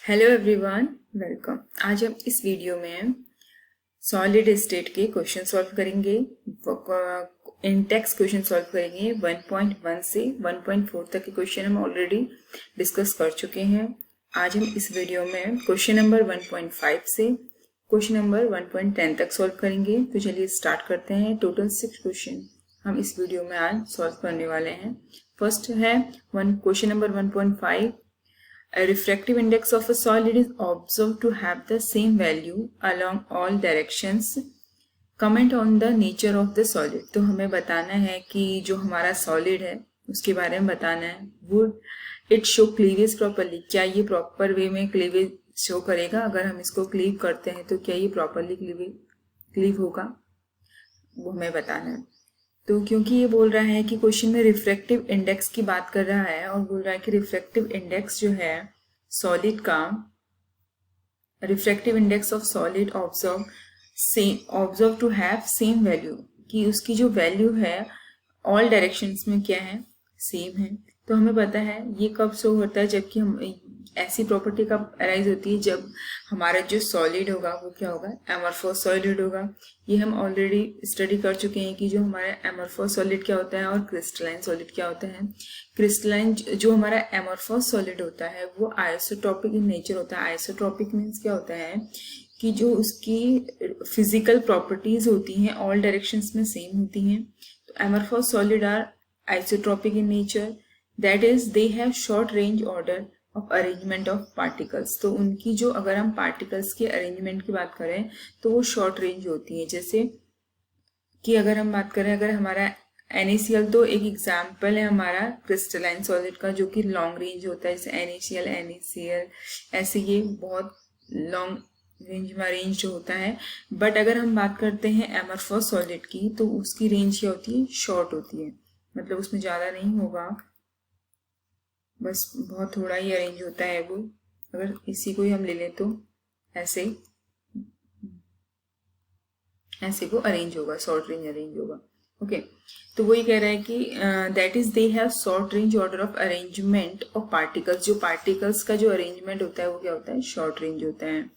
Hello everyone, welcome. आज हम इस वीडियो में सॉलिड स्टेट के क्वेश्चन सॉल्व करेंगे। इंटेक्स क्वेश्चन सॉल्व करेंगे। 1.1 से 1.4 तक के क्वेश्चन हम ऑलरेडी डिस्कस कर चुके हैं। आज हम इस वीडियो में क्वेश्चन नंबर 1.5 से क्वेश्चन नंबर 1.10 तक सॉल्व करेंगे। तो चलिए स्टार्ट करते हैं। टोटल 6 क्वेश्चन हम इस वीडियो में आज सॉल्व करने वाले हैं। फर्स्ट है question number 1.5। A refractive index of a solid is observed to have the same value along all directions. Comment on the nature of the solid. तो हमें बताना है कि जो हमारा solid है उसके बारे में बताना है। Would it show cleavage properly? क्या ये proper way में cleavage show करेगा? अगर हम इसको cleave करते हैं तो क्या ये properly cleave होगा, वो हमें बताना है। तो क्योंकि ये बोल रहा है कि क्वेश्चन में रिफ्रैक्टिव इंडेक्स की बात कर रहा है और बोल रहा है कि रिफ्रैक्टिव इंडेक्स जो है सॉलिड का, refractive index of solid observe to have same value, कि उसकी जो वैल्यू है ऑल डायरेक्शंस में क्या है, सेम है। तो हमें पता है ये कब शो होता है, जबकि हम ऐसी प्रॉपर्टी कब अराइज होती है जब हमारा जो सॉलिड होगा वो क्या होगा, एमरफोस सॉलिड होगा। ये हम ऑलरेडी स्टडी कर चुके हैं कि जो हमारा एमरफोस सॉलिड क्या होता है और क्रिस्टलाइन सॉलिड क्या होता है। क्रिस्टलाइन जो हमारा एमरफोस सॉलिड होता है वो आइसोट्रोपिक इन नेचर होता है। आइसोट्रोपिक मीन्स क्या होता है कि जो उसकी फिजिकल प्रॉपर्टीज होती हैं ऑल डायरेक्शंस में सेम होती हैं। तो amorphous solid are isotropic in nature, that is they have short range order of arrangement of particles. तो उनकी जो, अगर हम पार्टिकल्स के अरेंजमेंट की बात करें तो वो शॉर्ट रेंज होती है। जैसे कि अगर हम बात करें, अगर हमारा NaCl, तो एक एग्जाम्पल है हमारा क्रिस्टलाइन सॉलिड का जो कि लॉन्ग रेंज होता है, जैसे NaCl, NaCl, ऐसे ये बहुत लॉन्ग रेंज में अरेंज होता है। बट अगर हम बात करते हैं एमरफोस सॉलिड की तो उसकी रेंज क्या होती है, शॉर्ट होती है। मतलब उसमें ज़्यादा नहीं होगा, बस बहुत थोड़ा ही अरेंज होता है वो। अगर इसी को ही हम ले लें तो ऐसे को अरेंज होगा, शॉर्ट रेंज अरेंज होगा। ओके, तो वही कह रहा है कि that is they have short range order of arrangement of particles. जो पार्टिकल्स का जो अरेंजमेंट होता है वो क्या होता है, शॉर्ट रेंज होता है।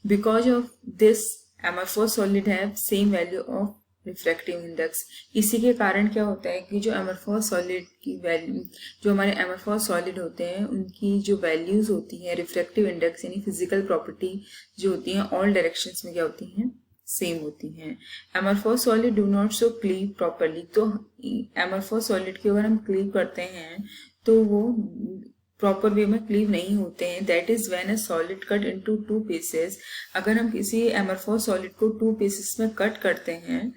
Because of this amorphous solid have same value of refractive index. इसी के कारण क्या होता है कि जो एमरफोस सॉलिड की वैल्यू, जो हमारे एमरफोस सॉलिड होते हैं उनकी जो वैल्यूज होती हैं रिफ्रैक्टिव इंडेक्स यानी फिजिकल प्रॉपर्टी जो होती हैं ऑल डायरेक्शंस में क्या होती हैं, सेम होती हैं। Amorphous solid do not show cleave properly. तो एमरफोस सॉलिड की अगर हम क्लीव करते हैं तो वो प्रॉपर वे में क्लीव नहीं होते हैं। That is when a solid cut into 2 pieces. अगर हम किसी एमरफोस सॉलिड को 2 पीसेस में कट करते हैं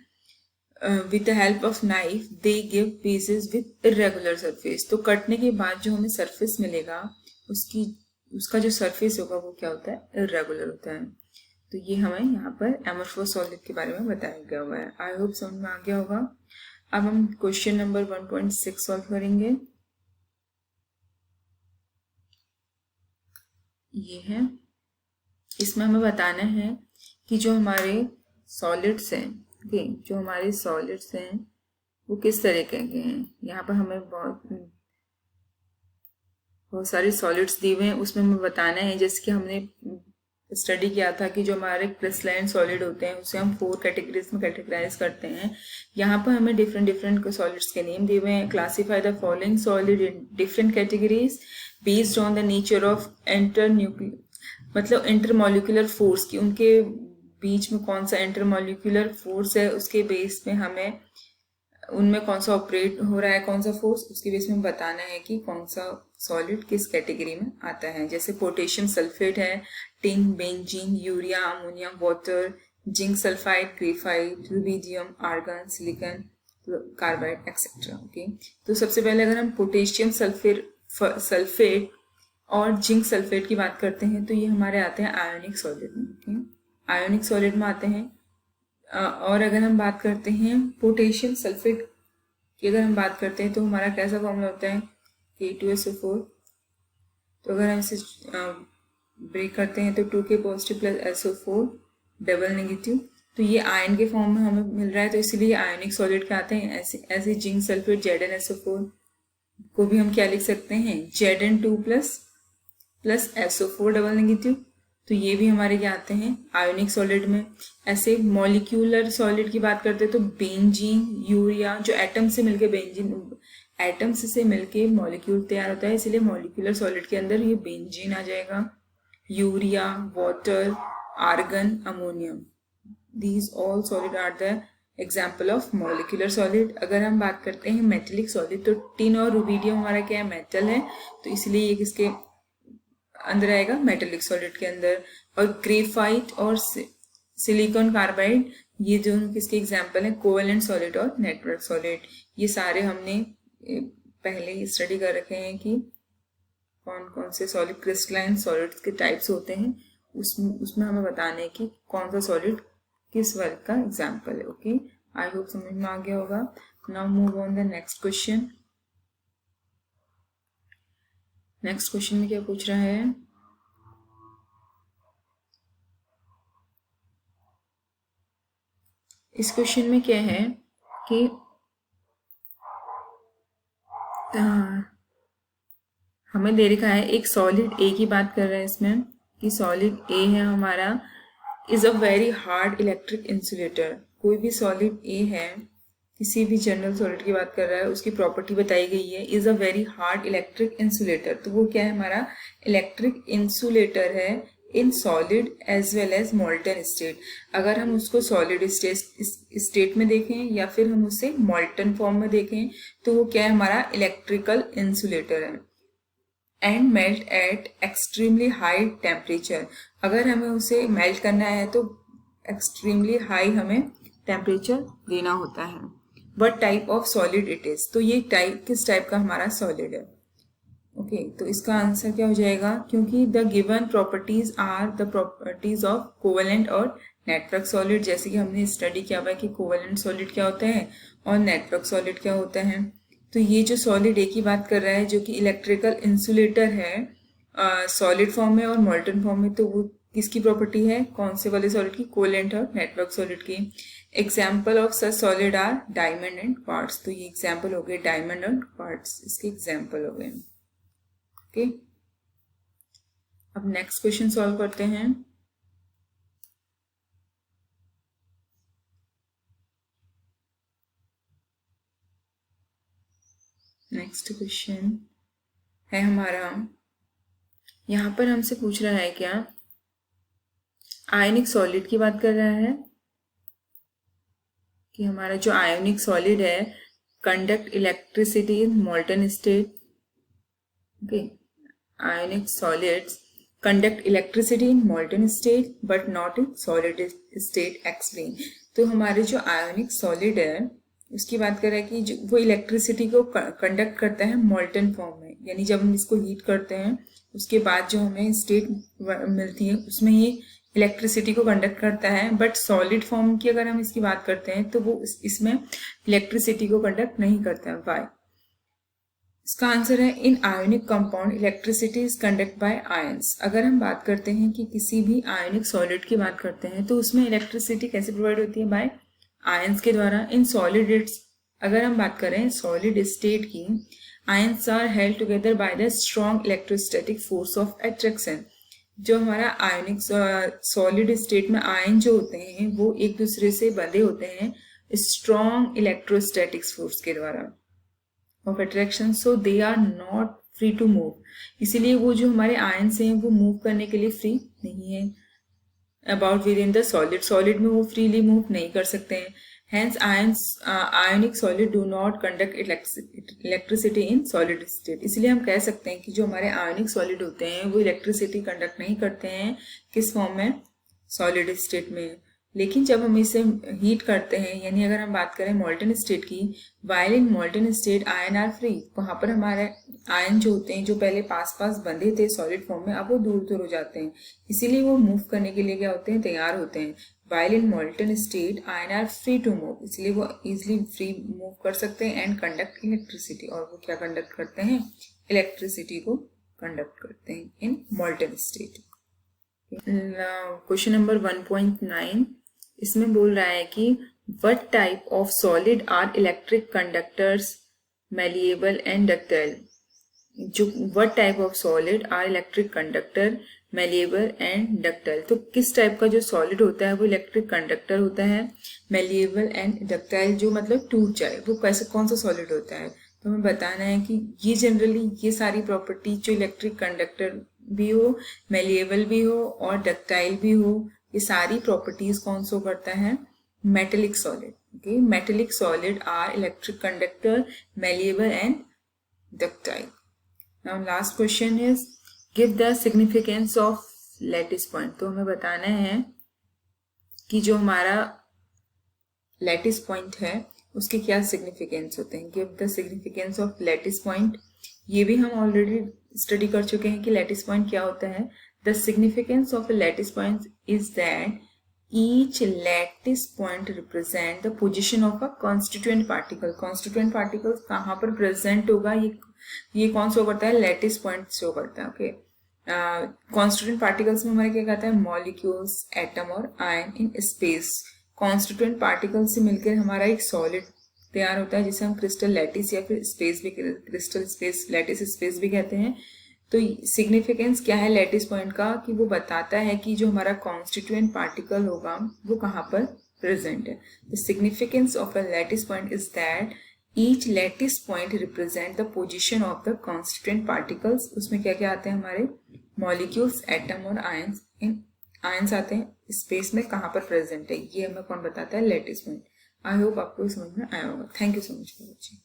with the help of knife, they give pieces with irregular surface। तो कटने के बाद जो हमें सरफेस मिलेगा उसका जो सरफेस होगा वो क्या होता है, इरेगुलर होता है। तो ये हमें यहाँ पर एमरफोस सॉलिड के बारे में बताया गया हुआ है। आई होप समझ में आ गया होगा। अब हम क्वेश्चन नंबर 1.6 सॉल्व करेंगे। ये है, इसमें हमें बताना है कि जो हमारे सॉलिड्स हैं, जो हमारे सॉलिड्स हैं वो किस तरह के हैं। यहाँ पर हमें बहुत सारे सॉलिड्स दिए हुए हैं, उसमें हमें बताना है। जैसे कि हमने स्टडी किया था कि जो हमारे क्रिस्टलाइन सॉलिड होते हैं उसे हम 4 कैटेगरीज में कैटेगराइज करते हैं। यहाँ पर हमें डिफरेंट सॉलिड्स के नेम दिए हुए हैं। Classify the following solid in different categories based on the nature of intermolecular force, की उनके बीच में कौन सा इंटरमॉलिक्यूलर फोर्स है उसके बेस में हमें उनमें कौन सा ऑपरेट हो रहा है, कौन सा फोर्स, उसके बेस में बताना है कि कौन सा सॉलिड किस कैटेगरी में आता है। जैसे पोटेशियम सल्फेट है, tin, benzene, urea, ammonia, water, zinc sulphide, graphite, rubidium, argon, silicon, carbide etcetera. Okay, तो सबसे पहले अगर हम पोटेशियम सल्फेट और जिंक सल्फेट की बात करते हैं तो ये हमारे आते हैं आयोनिक सॉलिड में। आयोनिक सॉलिड में आते हैं। और अगर हम बात करते हैं पोटेशियम सल्फेट की, अगर हम बात करते हैं तो हमारा कैसा फॉर्मूला होता है, K2SO4। तो अगर हम इसे ब्रेक करते हैं तो 2K positive plus SO4 double negative, तो ये आयन के फॉर्म में हमें मिल रहा है, तो इसीलिए आयोनिक सॉलिड के आते हैं। ऐसे जिंक सल्फेट ZnSO4 को भी हम क्या लिख सकते हैं, Zn2 plus plus SO4 double negative, तो ये भी हमारे क्या आते हैं आयोनिक सॉलिड में। ऐसे मॉलिक्यूलर सॉलिड की बात करते हैं तो बेंजीन, यूरिया, जो एटम से मिलके बेंजीन एटम्स से मिलके मॉलिक्यूल तैयार होता है, इसलिए मॉलिक्यूलर सॉलिड के अंदर ये बेंजीन आ जाएगा, urea, water, argon, ammonium, these all solid are the example of molecular solid. अगर हम बात करते हैं मेटेलिक सॉलिड, तो टिन और रुबीडियम हमारा क्या है मेटल है, तो इसलिए ये किसके अंदर आएगा मेटेलिक सॉलिड के अंदर। और ग्रेफाइट और सिलिकॉन कार्बाइड, ये दोनों किसके एग्जाम्पल हैं कोवेलेंट सॉलिड और नेटवर्क सॉलिड। ये सारे हमने पहले ही स्टडी कर रखे हैं कि कौन कौन से सॉलिड क्रिस्टलाइन सॉलिड्स के टाइप्स होते हैं, उसमें हमें बताना है कि कौन सा सॉलिड किस वर्ग का एग्जाम्पल है। ओके, आई होप समझ में आ गया होगा। Now move on the next question. Next question में क्या पूछ रहा है, इस क्वेश्चन में क्या है कि हमें दे रखा है एक सॉलिड ए की बात कर रहे हैं इसमें कि सॉलिड ए है हमारा is a very hard electric insulator. कोई भी सॉलिड ए है, किसी भी जनरल सॉलिड की बात कर रहा है, उसकी प्रॉपर्टी बताई गई है is a very hard electric insulator. तो वो क्या है हमारा इलेक्ट्रिक इंसुलेटर है in solid as well as molten state. अगर हम उसको सॉलिड स्टेट में देखें या फिर हम उसे मॉल्टन फॉर्म में देखें तो वो क्या है हमारा इलेक्ट्रिकल इंसुलेटर है। And melt eight extremely high temperature, अगर हमें उसे मेल्ट करना है तो एक्सट्रीमली हाई हमें टेम्परेचर देना होता है। What type of solid it is, तो ये टाइप किस टाइप का हमारा सॉलिड है। ओके, तो इसका आंसर क्या हो जाएगा, क्योंकि the given properties are the properties of covalent और नेटवर्क सॉलिड। जैसे कि हमने स्टडी किया हुआ है कि कोवेलेंट सॉलिड क्या होता है और नेटवर्क सॉलिड क्या होता है। तो ये जो सॉलिड ए की बात कर रहा है जो कि इलेक्ट्रिकल इंसुलेटर है सॉलिड फॉर्म में और मॉल्टन फॉर्म में, तो वो किसकी प्रॉपर्टी है, कौन से वाले सॉलिड की, कोवेलेंट और नेटवर्क सॉलिड की। Example of such solid are diamond and quartz, तो ये एग्जाम्पल हो गए डायमंड एंड क्वार्ट्ज, इसके एग्जाम्पल हो गए। ओके, अब नेक्स्ट क्वेश्चन सॉल्व करते हैं। नेक्स्ट क्वेश्चन है हमारा, यहां पर हमसे पूछ रहा है क्या, आयनिक सॉलिड की बात कर रहा है कि हमारा जो आयोनिक सॉलिड है conduct electricity in molten state. Okay, ionic solids conduct electricity in molten state but not in solid state, explain। तो हमारे जो आयोनिक सॉलिड है उसकी बात कर रहा है कि जो वो इलेक्ट्रिसिटी को कंडक्ट करता है मॉल्टन फॉर्म में, यानी जब हम इसको हीट करते हैं उसके बाद जो हमें स्टेट मिलती है उसमें ये इलेक्ट्रिसिटी को कंडक्ट करता है। बट सॉलिड फॉर्म की अगर हम इसकी बात करते हैं तो वो इसमें इलेक्ट्रिसिटी को कंडक्ट नहीं करता है। वाई, इसका आंसर है इन ionic compound electricity is conduct bye ions. अगर हम बात करते हैं कि किसी भी आयोनिक सॉलिड की बात करते हैं तो उसमें इलेक्ट्रिसिटी कैसे प्रोवाइड होती है, बाय आयंस के द्वारा। इन सॉलिड, अगर हम बात करें सॉलिड स्टेट की, ions are held together by the strong electrostatic force of attraction. जो हमारा आयोनिक सॉलिड स्टेट में आयन जो होते हैं वो एक दूसरे से बंधे होते हैं स्ट्रॉन्ग इलेक्ट्रोस्टैटिक फोर्स के द्वारा of attraction, so they are not free to move. इसीलिए वो जो हमारे आयंस हैं वो मूव करने के लिए फ्री नहीं है about with in the solid. Solid में वो फ्रीली मूव नहीं कर सकते हैं। Hence ionic solid do not conduct electricity in solid state. इसलिए हम कह सकते हैं कि जो हमारे आयोनिक सॉलिड होते हैं वो इलेक्ट्रिसिटी कंडक्ट नहीं करते हैं किस फॉर्म में, सॉलिड स्टेट में। लेकिन जब हम इसे हीट करते हैं, यानी अगर हम बात करें मॉल्टन स्टेट की, while in molten state ion are free, वहां पर हमारे आयन जो होते हैं जो पहले पास पास बंधे थे सॉलिड फॉर्म में, अब वो दूर दूर हो जाते हैं, इसीलिए वो मूव करने के लिए क्या होते हैं, तैयार होते हैं। While in molten state ion are free to move, इसलिए वो इजिली फ्री मूव कर सकते हैं एंड कंडक्ट इलेक्ट्रिसिटी, और वो क्या कंडक्ट करते हैं, इलेक्ट्रिसिटी को कंडक्ट करते हैं इन मॉल्टन स्टेट। क्वेश्चन नंबर 1.9 इसमें बोल रहा है कि what type of solid are electric conductors, malleable and ductile। जो what type of solid are electric conductor, malleable and ductile. तो किस टाइप का जो सॉलिड होता है वो इलेक्ट्रिक कंडक्टर होता है, मेलिएबल एंड डक्टाइल जो मतलब टूट जाए, वो कैसे कौन सा सॉलिड होता है। तो हमें बताना है कि ये जनरली ये सारी प्रॉपर्टी जो इलेक्ट्रिक कंडक्टर भी हो, मेलिएबल भी हो और डक्टाइल भी हो, ये सारी प्रॉपर्टीज कौन शो करता है, metallic solid. Okay, metallic solid are electric conductor, malleable and ductile. Now last question is give the significance of lattice point। तो हमें बताना है कि जो हमारा लैटिस पॉइंट है उसके क्या सिग्निफिकेंस होते हैं। Give the significance of lattice point, ये भी हम ऑलरेडी स्टडी कर चुके हैं कि लैटिस पॉइंट क्या होता है। The significance of a lattice point is that each lattice point represent the position of a constituent particle। constituent particles कहाँ पर प्रेजेंट होगा, ये कौन शो करता है, लैटिस पॉइंट शो करता है। ओके, कॉन्स्टिट्यूएंट पार्टिकल्स में हमारे क्या कहता है, मॉलिक्यूल्स, एटम और ion in space. Constituent particle से मिलकर हमारा एक सॉलिड तैयार होता है जिसे हम क्रिस्टल लैटिस या फिर स्पेस भी, क्रिस्टल स्पेस, लैटिस स्पेस भी कहते हैं। तो सिग्निफिकेंस क्या है लैटिस पॉइंट का, कि वो बताता है कि जो हमारा कॉन्स्टिट्यूएंट पार्टिकल होगा वो कहाँ पर प्रेजेंट है। The significance of a lattice point is that each lattice point represent the position of the constituent particles. उसमें क्या क्या आते हैं हमारे, मॉलिक्यूल्स, एटम और आयंस। इन आयंस आते हैं स्पेस में कहाँ पर प्रेजेंट है, ये हमें कौन बताता है, लैटिस पॉइंट। आई होप आपको समझ में आया होगा। Thank you so much for watching.